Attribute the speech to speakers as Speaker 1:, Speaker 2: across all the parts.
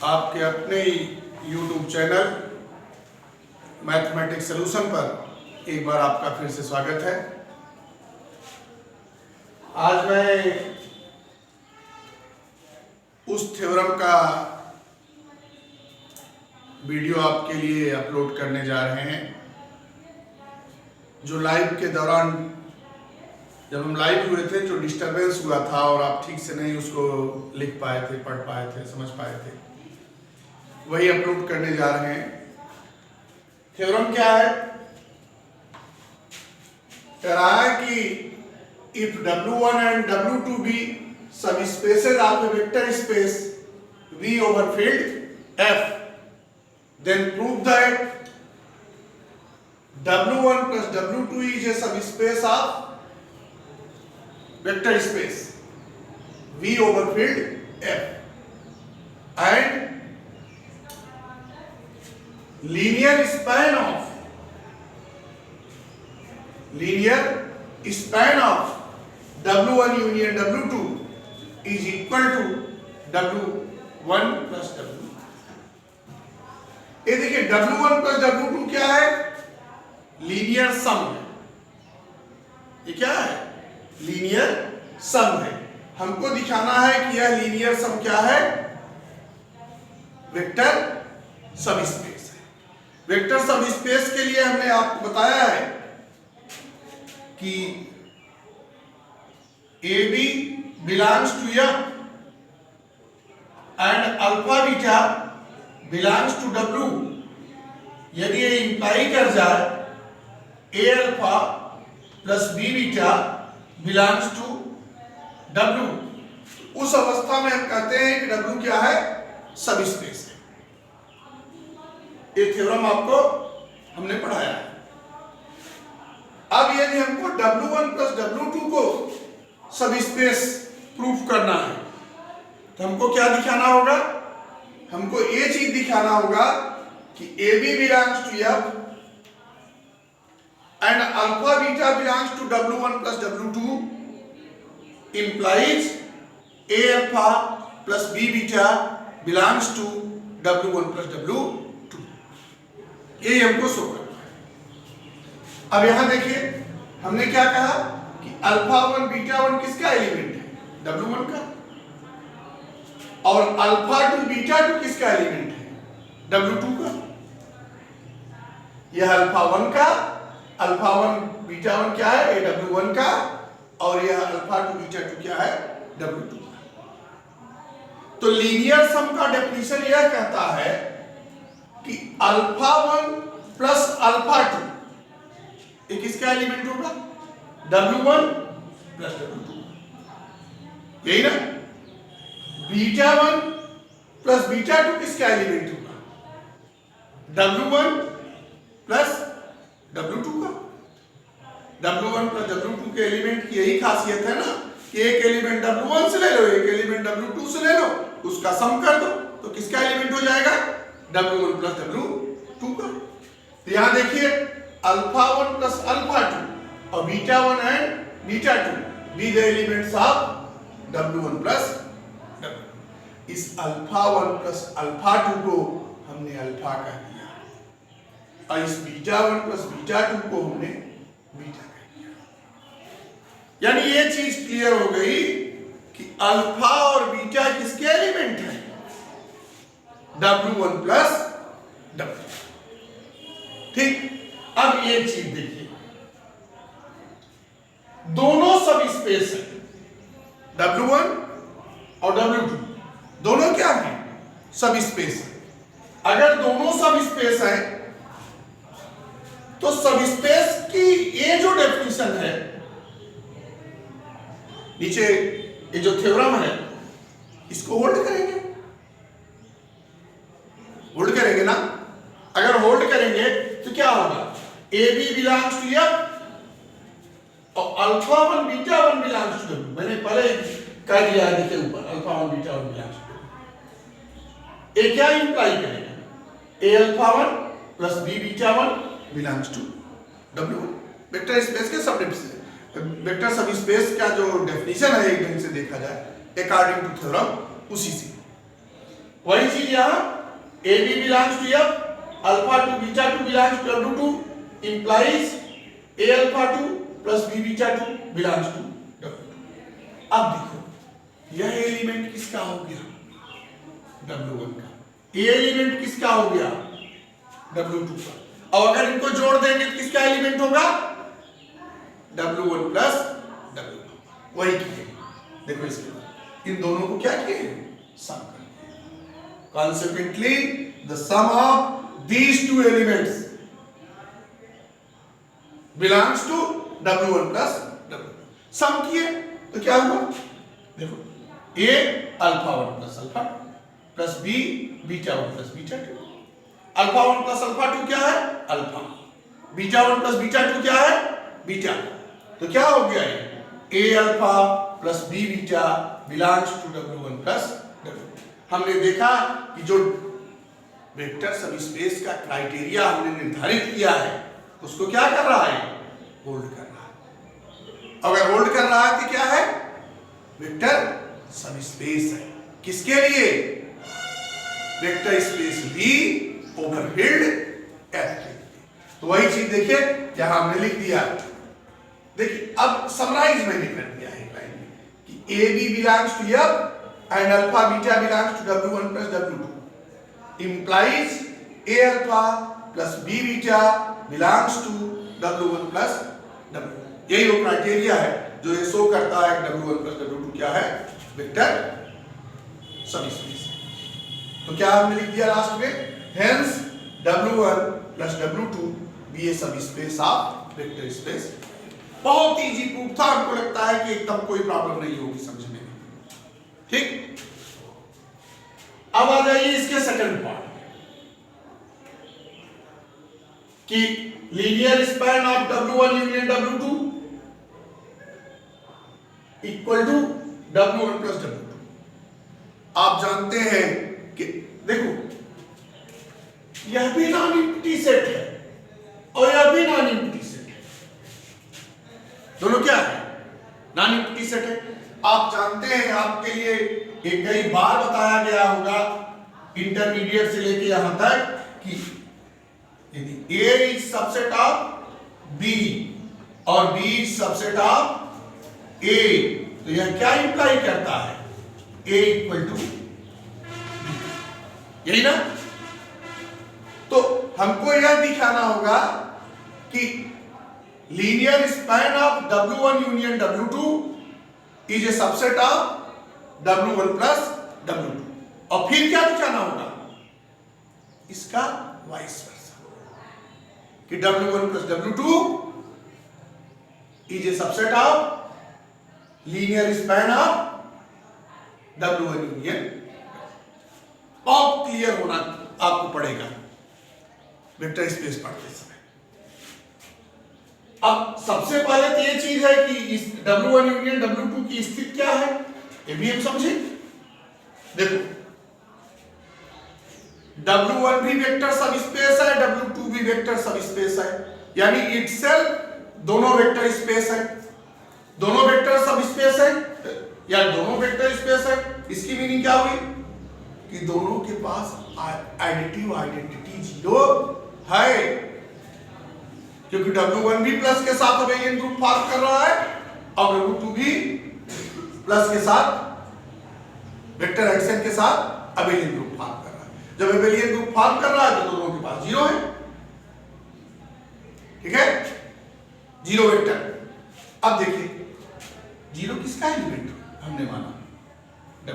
Speaker 1: आपके अपने YouTube channel mathematics solution पर एक बार आपका फिर से स्वागत है। आज मैं उस थ्योरम का वीडियो आपके लिए अपलोड करने जा रहे हैं जो लाइव के दौरान जब हम लाइव हुए थे जो डिस्टरबेंस हुआ था और आप ठीक से नहीं उसको लिख पाए थे, पढ़ पाए थे, समझ पाए थे, वही अपलोड करने जा रहे हैं। थ्योरम क्या है? कह रहा है कि if W1 and W2 be subspaces of a vector space V over field F, then prove that W1 plus W2 is a subspace of vector space V over field F and linear span of W1 union W2 is equal to W1 plus W2। ये देखिए W1 plus W2 क्या है? Linear सम है। ये क्या है? Linear सम है। हमको दिखाना है कि यह लीनियर सम क्या है? वेक्टर सबस्पेस है। वेक्टर सबस्पेस के लिए हमने आपको बताया है कि AB belongs to F and alpha beta belongs to W। यदि ये इंप्लाई कर जाए A alpha plus B beta belongs to W, उस अवस्था में हम कहते हैं कि W क्या है? सबस्पेस है। ये थ्योरम आपको हमने पढ़ाया है। अब यदि हमको W1 plus W2 को सबस्पेस प्रूफ करना है तो हमको क्या दिखाना होगा? हमको ये चीज दिखाना होगा कि AB belongs to F and alpha beta belongs to W1 plus W2 implies A alpha plus B beta belongs to W1 plus W2। ये हमको शो करना है। अब यहां देखिए हमने क्या कहा कि अल्फा 1 बीटा 1 किसका एलिमेंट है? W1 का। और अल्फा 2 बीटा 2 किसका एलिमेंट है? W2 का। यह अल्फा 1 का, अल्फा 1 बीटा 1 क्या है? ये W1 का। और यह अल्फा 2 बीटा 2 क्या है? W2 का। तो लीनियर सम का डेफिनेशन यह कहता है कि अल्फा 1 प्लस अल्फा 2 ये किसका एलिमेंट होगा? W1 प्लस W2, यही ना? बीटा 1 प्लस बीटा 2 किसका एलिमेंट होगा? W1 प्लस W2 का। W1 प्लस W2 के एलिमेंट की यही खासियत है ना कि एक एलिमेंट W1 से ले लो, एक एलिमेंट W2 से ले लो, उसका सम कर दो तो किसका एलिमेंट हो जाएगा? W1 प्लस W2 का। तो यहां देखिए अल्फा 1 प्लस अल्फा 2 और beta 1 and beta 2 be the elements of W1 plus W। इस अल्फा 1 प्लस अल्फा 2 को हमने अल्फा कह दिया और इस बीटा 1 प्लस बीटा 2 को हमने बीटा कह दिया। यानी ये चीज क्लियर हो गई कि अल्फा और बीटा किसके एलिमेंट है? W1 plus W। ठीक। अब एक चीज देखिए, दोनों सब स्पेस है, W1 और W2 दोनों क्या है? सब स्पेस है। अगर दोनों सब स्पेस है तो सब स्पेस की ये जो डेफिनेशन है नीचे ये जो थ्योरम है इसको होल्ड करेंगे, होल्ड करेंगे ना? अगर होल्ड करेंगे तो क्या होगा? AB belongs to F और alpha 1 beta 1 belongs to W। मैंने पहले कह दिया है, देखिए ऊपर alpha 1 beta 1 belongs to W। ये क्या इंप्लाई करेगा? A alpha 1 plus B beta 1 belongs to W1। Vector space के सब वेक्टर सब स्पेस का जो डेफिनेशन है एक ढंग से देखा जाए अकॉर्डिंग टू थ्योरम उसी से। वही चीज यहां A B belongs to F, alpha two beta two belongs to W2 implies A alpha 2 plus B beta 2 belongs to W2। अब देखो यह एलिमेंट किसका हो गया? W1 का। ये एलिमेंट किसका हो गया? W2 का। अब अगर इनको जोड़ देंगे तो किसका एलिमेंट होगा? W1 plus W2। वही किए देखो इसके बाद इन दोनों को क्या किए? सम कर दिए। Consequently the sum of these two elements belongs to W1 plus W2। सम किए तो क्या हुआ? देखो A alpha 1 plus alpha plus B beta 1 plus beta 2। Alpha 1 plus alpha 2 क्या है? अल्फा। बीटा 1 प्लस बीटा 2 क्या है? बीटा। तो क्या हो गया ये? A alpha plus B beta belongs to W1 plus W2। हमने देखा कि जो वेक्टर सब स्पेस का क्राइटेरिया हमने निर्धारित किया है उसको क्या कर रहा है? होल्ड कर रहा है। अगर होल्ड कर रहा है तो क्या है? वेक्टर सब स्पेस है। किसके लिए? Vector space V over field F के लिए। तो वही चीज देखिए यहां हमने लिख दिया। देखिए अब समराइज मैंने कर दिया है लाइन में कि A B belongs to F and alpha beta belongs to W1 plus W2 implies A alpha plus B beta belongs to W1 plus W2। यही वो क्राइटेरिया है जो ये शो करता है कि W1 प्लस W2 क्या है? वेक्टर सब स्पेस। तो क्या हमने लिख दिया लास्ट में? हेंस W1 प्लस W2 भी ये सब स्पेस ऑफ वेक्टर स्पेस। बहुत इजी प्रूफ था। हमको लगता है कि एकदम कोई प्रॉब्लम नहीं होगी समझने में। ठीक, अब आ जाइए इसके सेकंड पार्ट कि linear span of W1 union W2 equal to W1 plus W2। आप जानते हैं कि देखो यह भी नॉन एम्प्टी सेट है और यह भी नॉन एम्प्टी सेट है। दोनों क्या है? नॉन एम्प्टी सेट है। आप जानते हैं आपके लिए एक कई बार बताया गया होगा इंटरमीडिएट से लेके यहां तक कि यदि A is subset of B और B is subset of A तो यह क्या इंप्लाई करता है? A इक्वल टू B, यही ना? तो हमको यह दिखाना होगा कि linear span of W1 union W2 is a subset of W1 plus W2। और फिर क्या दिखाना होगा? इसका वाइस कि W1 plus W2 is a subset of linear span of W1 union। बहुत क्लियर होना आपको पड़ेगा वेक्टर स्पेस पढ़ते समय। अब सबसे पहले तो ये चीज है कि इस W1 यूनियन W2 की स्थिति क्या है ये भी हम समझे। देखो W1 भी वेक्टर सब स्पेस है, W2 भी वेक्टर सब स्पेस है, यानी इटसेल्फ दोनों वेक्टर स्पेस है। दोनों वेक्टर सब स्पेस है या दोनों वेक्टर स्पेस है। इसकी मीनिंग क्या हुई कि दोनों के पास एडिटिव आइडेंटिटी 0 है, क्योंकि W1 भी प्लस के साथ अबेलियन ग्रुप फॉर्म कर रहा है और W2 भी प्लस के साथ वेक्टर एडिशन के साथ अबेलियन ग्रुप फॉर्म कर रहा है। जब अबेलियन ग्रुप फॉर्म कर रहा है तो दोनों के पास 0 है। ठीक है, 0 वेक्टर। अब देखिए 0 किसका एलिमेंट हमने माना? W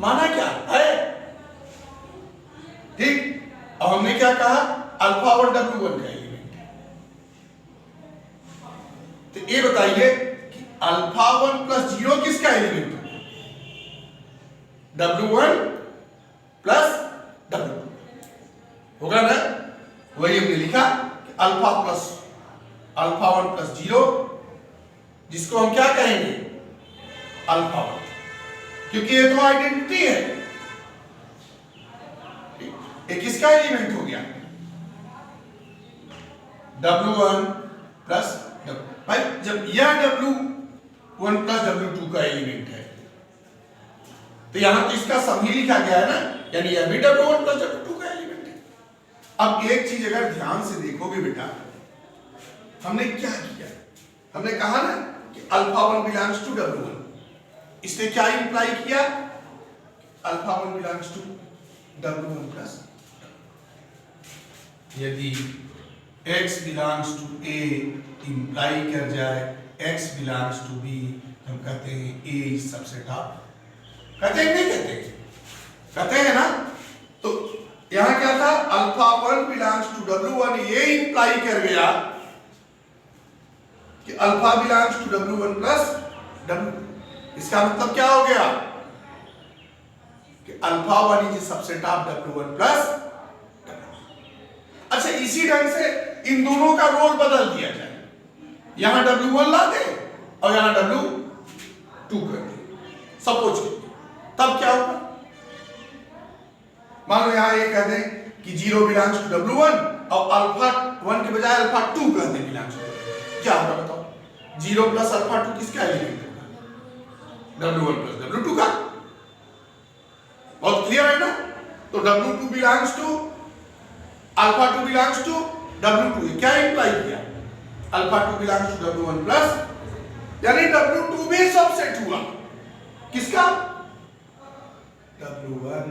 Speaker 1: माना क्या है? ठीक, अब हमने क्या कहा? अल्फा और W1 का एलिमेंट है। तो ये बताइए कि अल्फा 1 प्लस 0 किसका एलिमेंट है? W1 प्लस W2 होगा ना? वही हमने लिखा कि अल्फा 1 प्लस 0 जिसको हम क्या कहेंगे? अल्फा 1, क्योंकि ये तो आइडेंटिटी है। एक किसका एलिमेंट हो गया? W1 plus W। भाई जब यह W1 प्लस W2 का एलिमेंट है तो तो यहां तो इसका सम ही लिखा गया है ना, यानी यह भी W1 प्लस W2 का एलिमेंट है। अब एक चीज अगर ध्यान से देखोगे बेटा, हमने क्या किया, हमने कहा ना कि अल्फा 1 बिलोंग्स टू W1, इसने क्या इंप्लाई किया, alpha 1 belongs to W1 plus, यदि x belongs to A imply कर जाए x बिलोंग्स टू B, हम कहते हैं A इज सबसेट ऑफ, कहते हैं नहीं कहते, कहते हैं ना। तो यहां क्या था, अल्फा 1 बिलोंग्स टू W1, ये इंप्लाई कर गया कि alpha belongs to W1 plus W2। इसका मतलब क्या हो गया कि alpha 1 is subset of W1 plus W2। अच्छा, इसी ढंग से इन दोनों का रोल बदल दिया जाए, यहां W1 ला दे और यहां W2 कर दे, सपोज करिए, तब क्या होगा, मान लो यहां ये कह दें कि 0 बिलोंग्स टू W1 और अल्फा 1 के बजाय अल्फा 2 कह दें बिलोंग्स टू, क्या होगा बताओ, 0 प्लस अल्फा 2 किसका एलिमेंट होगा, W1 प्लस W2 का। बहुत क्लियर है ना। तो W2 belongs to alpha 2 belongs to W2, क्या इंप्लाई किया, alpha 2 belongs to W1 plus, यानी W2 भी सबसेट हुआ किसका, W1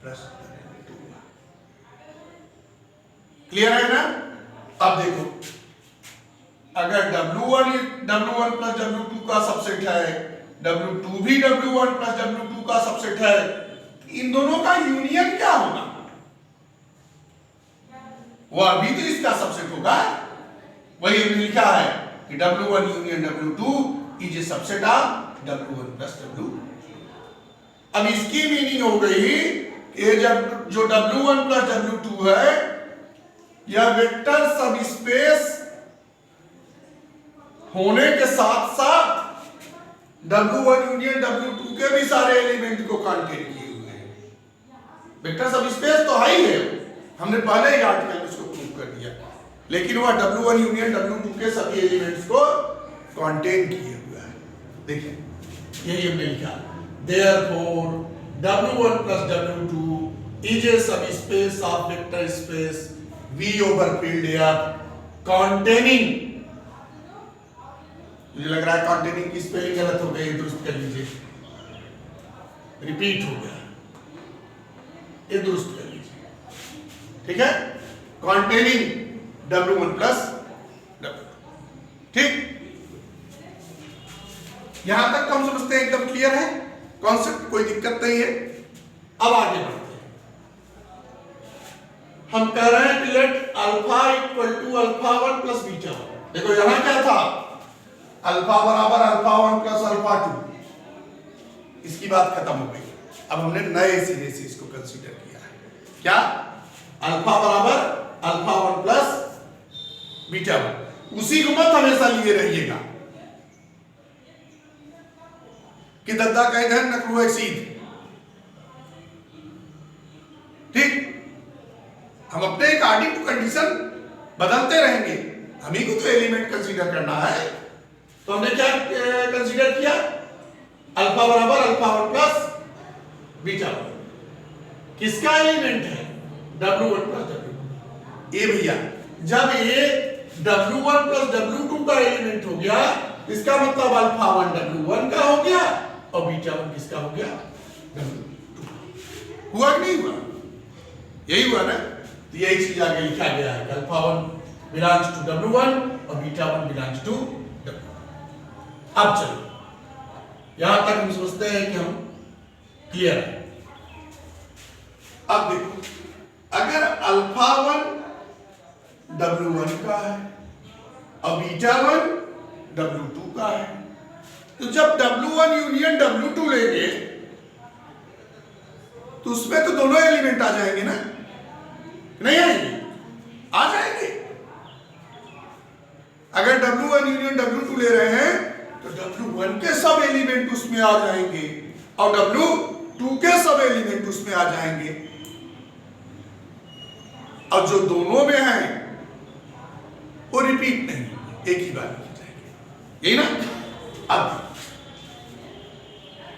Speaker 1: प्लस W2। क्लियर है ना। अब देखो, अगर W1 प्लस W2 का सबसेट है, W2 भी W1 प्लस W2 का सबसेट है, इन दोनों का यूनियन क्या होगा, वह भी तो इसका सबसेट होगा। वही हमने लिखा है कि W1 union W2 is a subset of W1 plus W2। अब इसकी मीनिंग हो गई ये जब जो W1 प्लस W2 है, यह वेक्टर सब स्पेस होने के साथ साथ W1 यूनियन W2 के भी सारे एलिमेंट को कंटेन किए हुए हैं। वेक्टर सब स्पेस तो है ही है, हमने पहले ही आर्टिकल में इसको प्रूव कर दिया, लेकिन वह W1 यूनियन W2 के सभी एलिमेंट्स को कंटेन किए हुआ है। देखिए यही हमने लिखा, therefore W1 plus W2 is a subspace of vector space V over field F containing, मुझे लग रहा है containing की स्पेलिंग गलत हो गई, दुरुस्त कर लीजिए, रिपीट हो गया, ये दुरुस्त कर लीजिए, ठीक है, containing W1 plus W2, ठीक। यहां तक हम समझते हैं, एकदम क्लियर है कॉन्सेप्ट, कोई दिक्कत नहीं है। अब आगे बढ़ते हैं, हम कह रहे हैं कि let alpha equal to alpha 1 plus beta 1। देखो यहां क्या था, अल्फा बराबर अल्फा 1 प्लस अल्फा 2, इसकी बात खत्म हो गई। अब हमने नए सिरे से इसको कंसीडर किया है, क्या, अल्फा बराबर अल्फा 1 प्लस बीटा 1। उसी को मत हमेशा लिए रहिएगा कि दद्दा कहे धन नकरू एक्सीद, ठीक, हम अपने अकॉर्डिंग टू कंडीशन बदलते रहेंगे, हमी को तो एलिमेंट कंसीडर करना है। तो हमने क्या कंसीडर किया, अल्फा बराबर अल्फा 1 प्लस बीटा 1, किसका एलिमेंट है, W1 प्लस W2। ये भैया जब ये W1 प्लस W2 का एलिमेंट हो गया, इसका मतलब अल्फा 1 W1 का हो गया और बीटा 1 किसका हो गया, W2। हुआ कि नहीं हुआ, यही हुआ ना। तो यही चीज आगे लिखा गया है, अल्फा 1 बिलोंग्स टू W1 और बीटा 1 बिलोंग्स टू W2। अब चलो यहां तक हम सोचते हैं कि हम क्लियर है। अब देखो, अगर अल्फा 1 W1 का है और बीटा 1 W2 का है, तो जब W1 यूनियन W2 लेंगे तो उसमें तो दोनों एलिमेंट आ जाएंगे ना, नहीं आएंगे, आ जाएंगे। अगर W1 यूनियन W2 ले रहे हैं तो W1 के सब एलिमेंट उसमें आ जाएंगे और W2 के सब एलिमेंट उसमें आ जाएंगे, और जो दोनों में है वो रिपीट नहीं, एक ही बार लिखे जाएंगे, यही ना। अब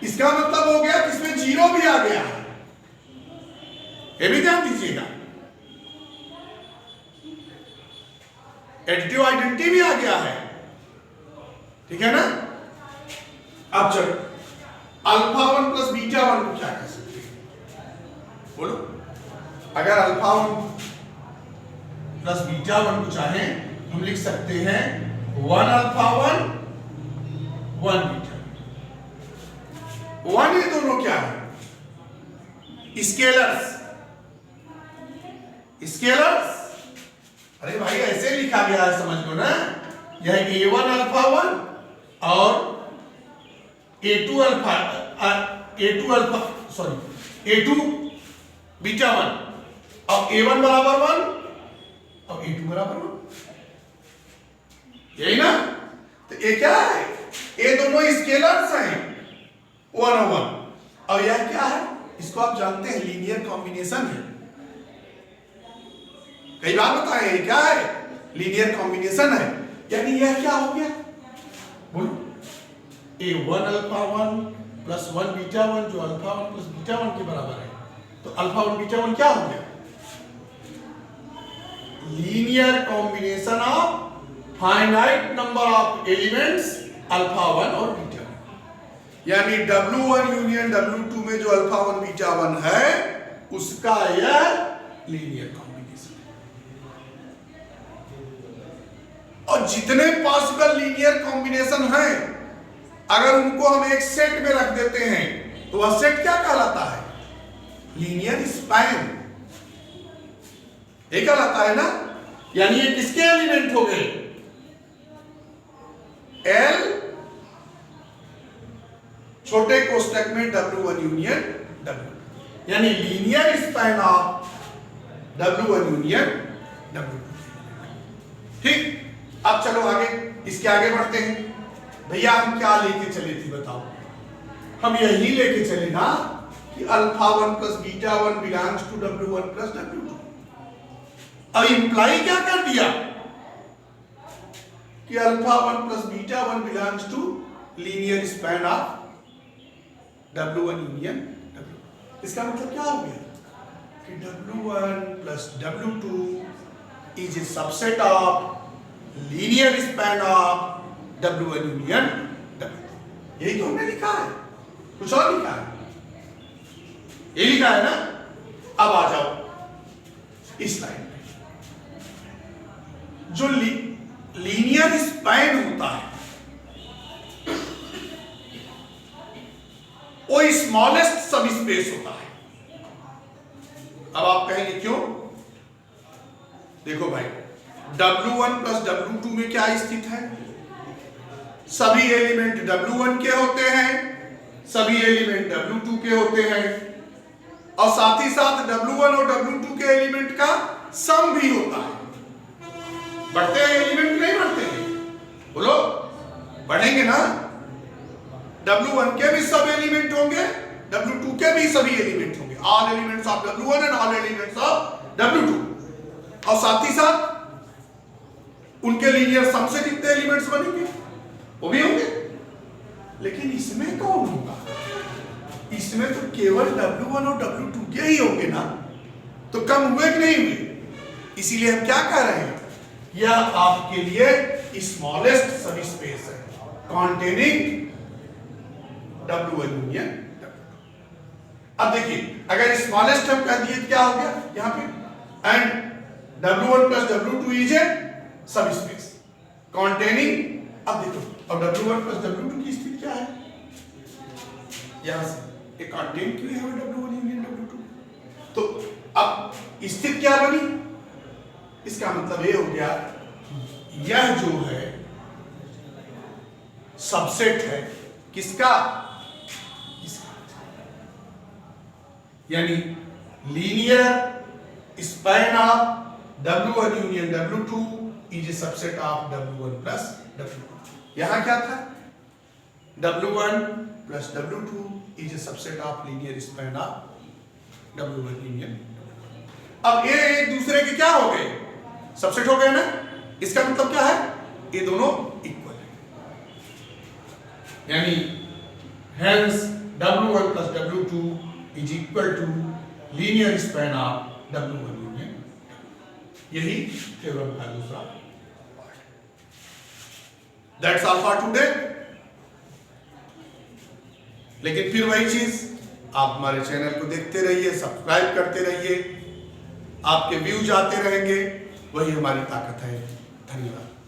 Speaker 1: इसका मतलब हो गया कि इसमें जीरो भी आ गया है, ये भी ध्यान दीजिएगा, एडिटिव आइडेंटिटी भी आ गया है, ठीक है ना। अब चलो अल्फा 1 प्लस बीटा 1 को क्या कह सकते हैं, बोलो। अगर अल्फा 1 प्लस बीटा 1 को चाहें हम लिख सकते हैं 1 अल्फा 1 1 बीटा 1। ये दोनों क्या है, स्केलर्स, स्केलर्स। अरे भाई ऐसे लिखा गया है, समझ लो ना, यह A1 अल्फा 1 और A2 अल्फा A2 बीटा 1 और A1 बराबर 1 और A2 बराबर 1, यही ना। तो ये क्या है, ये दोनों स्केलर्स हैं 1 और 1, और यह क्या है, इसको आप जानते हैं लीनियर कॉम्बिनेशन है। कई बार बताए क्या है, लीनियर कॉम्बिनेशन है। यानी यह क्या हो गया, बोलो, A1 अल्फा 1 प्लस 1 बीटा 1 जो अल्फा 1 प्लस बीटा 1 के बराबर है, तो अल्फा 1 बीटा 1 क्या हो गया, linear combination of finite number of elements alpha 1 और बीटा 1। यानी W1 यूनियन W2 में जो अल्फा 1 बीटा 1 है उसका यह लीनियर कॉम्बिनेशन। और जितने पॉसिबल लीनियर कॉम्बिनेशन हैं, अगर उनको हम एक सेट में रख देते हैं तो वह सेट क्या कहलाता है, लीनियर स्पैन, ये कहलाता है ना। यानी ये किसके एलिमेंट हो गए, L छोटे कोष्टक में W1 यूनियन W2, यानी linear span of W1 union W2। ठीक, अब चलो आगे, इसके आगे बढ़ते हैं। भैया हम क्या लेके चले थे बताओ, हम यही लेके चले ना कि alpha 1 plus beta 1 belongs to W1 plus W2। अब इंप्लाई क्या कर दिया कि alpha 1 plus beta 1 belongs to linear span of W1 union W2। इसका मतलब क्या हो गया कि W1 plus W2 is a subset of linear span of W1 union W2। यही तो हमने लिखा है, कुछ और लिखा है, ये लिखा है ना। अब आ जाओ इस लाइन पे, जो लीनियर स्पैन होता है वो स्मॉलेस्ट सब स्पेस होता है। अब आप कहेंगे क्यों, देखो भाई W1 प्लस W2 में क्या स्थित है, सभी एलिमेंट W1 के होते हैं, सभी एलिमेंट W2 के होते हैं, और साथ ही साथ W1 और W2 के एलिमेंट का सम भी होता है। बढ़ते हैं एलिमेंट, नहीं बढ़ते हैं, बोलो बढ़ेंगे ना। W1 के भी सब एलिमेंट होंगे, W2 के भी सभी एलिमेंट होंगे, all elements of W1 and all elements of W2, और साथ ही साथ उनके लीनियर सम से कितने एलिमेंट्स बनेंगे वो भी होंगे। लेकिन इसमें कौन होगा, इसमें तो केवल W1 और W2 के ही होंगे ना, तो कम हुए कि नहीं हुए। इसीलिए हम क्या कह रहे हैं, यह आपके लिए स्मॉलेस्ट सब स्पेस है कॉन्टेनिंग W1 यूनियन W2। अब देखिए अगर स्मॉलेस्ट हम कह दिए क्या हो गया यहां पे, and W1 plus W2 is ए सब स्पेस कॉन्टेनिंग, अब देखो अब W1 प्लस W2 की स्थिति क्या है, यहां से एक कंटेन क्यों है W1 यूनियन W2। तो अब स्थिति क्या बनी, इसका मतलब ये हो गया यह जो है सबसेट है किसका, यानी linear span of W1 union W2 is a subset of W1 plus W2। यहां क्या था, W1 plus W2 is a subset of linear span of W1 union. अब ये एक दूसरे के क्या हो गए, सबसेट हो गए ना। इसका मतलब क्या है, ये दोनों इक्वल है, यानी hence W1 plus W2 is equal to linear span of W1 union W2। यही थ्योरम का दूसरा पार्ट है। That's all for today। लेकिन फिर वही चीज, आप हमारे चैनल को देखते रहिए, सब्सक्राइब करते रहिए, आपके व्यूज आते रहेंगे, वही हमारी ताकत है। धन्यवाद।